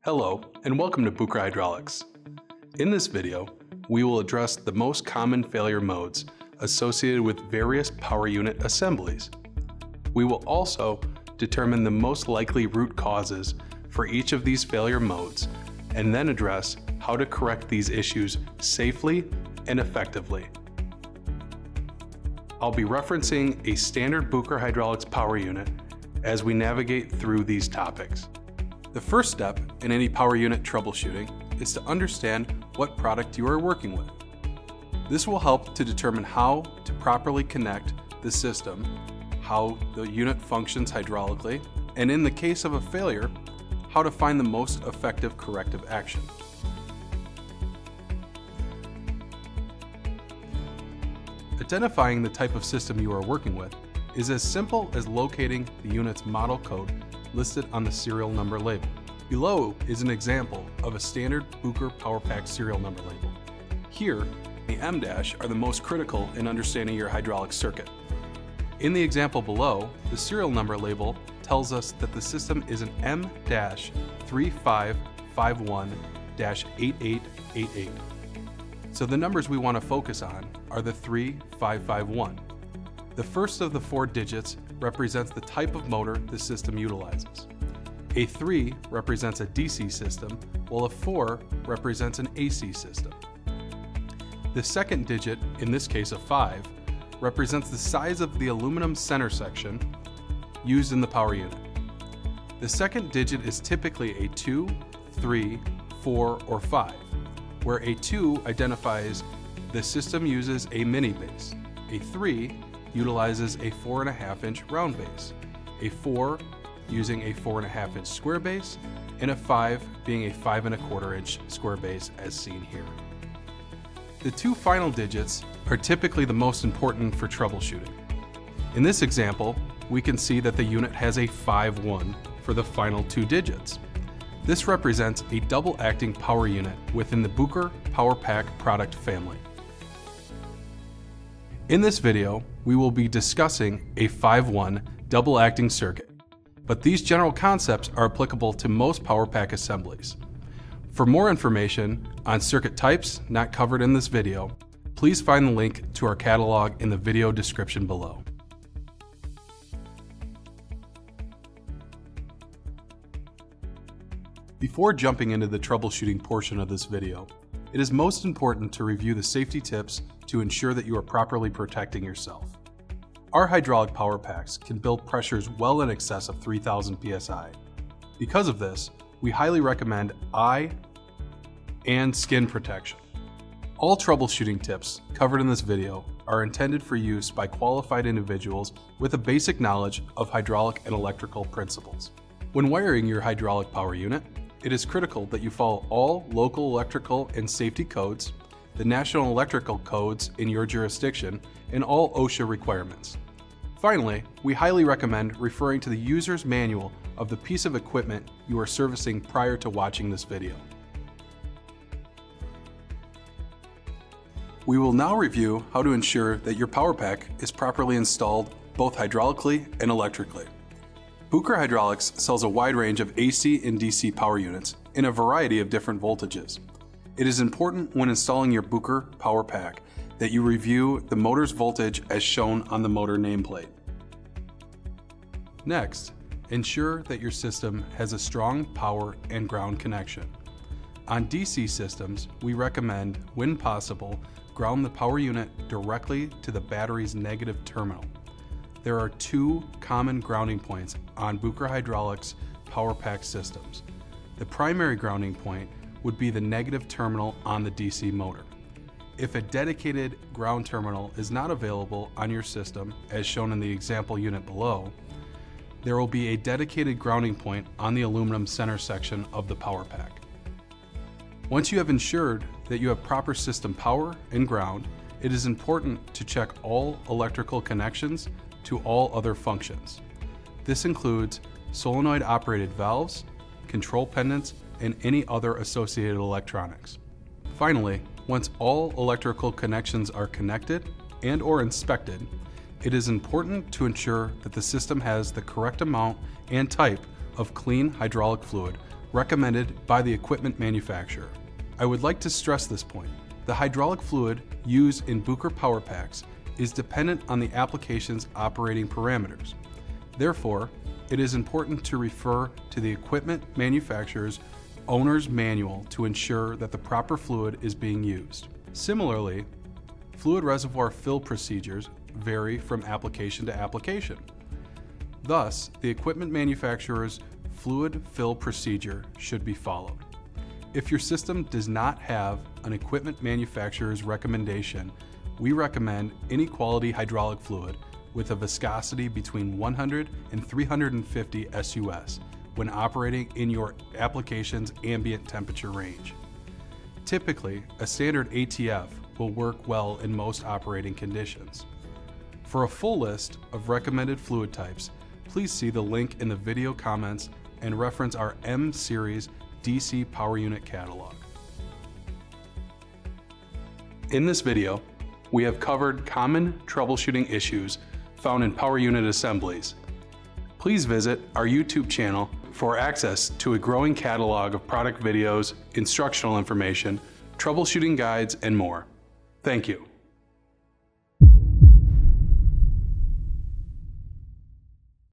Hello, and welcome to Bucher Hydraulics. In this video, we will address the most common failure modes associated with various power unit assemblies. We will also determine the most likely root causes for each of these failure modes, and then address how to correct these issues safely and effectively. I'll be referencing a standard Bucher Hydraulics power unit as we navigate through these topics. The first step in any power unit troubleshooting is to understand what product you are working with. This will help to determine how to properly connect the system, how the unit functions hydraulically, and in the case of a failure, how to find the most effective corrective action. Identifying the type of system you are working with is as simple as locating the unit's model code listed on the serial number label. Below is an example of a standard Bucher Power Pack serial number label. Here, the M- are the most critical in understanding your hydraulic circuit. In the example below, the serial number tells us that the system is an M-3551-8888. So the numbers we want to focus on are the 3551. The first of the four digits represents the type of motor the system utilizes. A 3 represents a DC system, while a 4 represents an AC system. The second digit, in this case a 5, represents the size of the aluminum center section used in the power unit. The second digit is typically a 2, 3, 4, or 5, where a 2 identifies the system uses a mini base, a 3 utilizes a 4.5-inch round base, a 4 using a 4.5-inch square base, and a 5 being a 5.25-inch square base as seen here. The two final digits are typically the most important for troubleshooting. In this example, we can see that the unit has a 5-1 for the final two digits. This represents a double-acting power unit within the Bucher Power Pack product family. In this video, we will be discussing a 5-1 double-acting circuit, but these general concepts are applicable to most power pack assemblies. For more information on circuit types not covered in this video, please find the link to our catalog in the video description below. Before jumping into the troubleshooting portion of this video, it is most important to review the safety tips to ensure that you are properly protecting yourself. Our hydraulic power packs can build pressures well in excess of 3,000 psi. Because of this, we highly recommend eye and skin protection. All troubleshooting tips covered in this video are intended for use by qualified individuals with a basic knowledge of hydraulic and electrical principles. When wiring your hydraulic power unit, it is critical that you follow all local electrical and safety codes, the national electrical codes in your jurisdiction, and all OSHA requirements. Finally, we highly recommend referring to the user's manual of the piece of equipment you are servicing prior to watching this video. We will now review how to ensure that your power pack is properly installed both hydraulically and electrically. Bucher Hydraulics sells a wide range of AC and DC power units in a variety of different voltages. It is important when installing your Bucher power pack that you review the motor's voltage as shown on the motor nameplate. Next, ensure that your system has a strong power and ground connection. On DC systems, we recommend, when possible, ground the power unit directly to the battery's negative terminal. There are two common grounding points on Bucher Hydraulics power pack systems. The primary grounding point would be the negative terminal on the DC motor. If a dedicated ground terminal is not available on your system, as shown in the example unit below, there will be a dedicated grounding point on the aluminum center section of the power pack. Once you have ensured that you have proper system power and ground, it is important to check all electrical connections to all other functions. This includes solenoid-operated valves, control pendants, and any other associated electronics. Finally, once all electrical connections are connected and/or inspected, it is important to ensure that the system has the correct amount and type of clean hydraulic fluid recommended by the equipment manufacturer. I would like to stress this point. The hydraulic fluid used in Bucher power packs is dependent on the application's operating parameters. Therefore, it is important to refer to the equipment manufacturer's owner's manual to ensure that the proper fluid is being used. Similarly, fluid reservoir fill procedures vary from application to application. Thus, the equipment manufacturer's fluid fill procedure should be followed. If your system does not have an equipment manufacturer's recommendation, we recommend any quality hydraulic fluid with a viscosity between 100 and 350 SUS when operating in your application's ambient temperature range. Typically, a standard ATF will work well in most operating conditions. For a full list of recommended fluid types, please see the link in the video comments and reference our M-Series DC Power Unit catalog. In this video, we have covered common troubleshooting issues found in power unit assemblies. Please visit our YouTube channel for access to a growing catalog of product videos, instructional information, troubleshooting guides, and more. Thank you.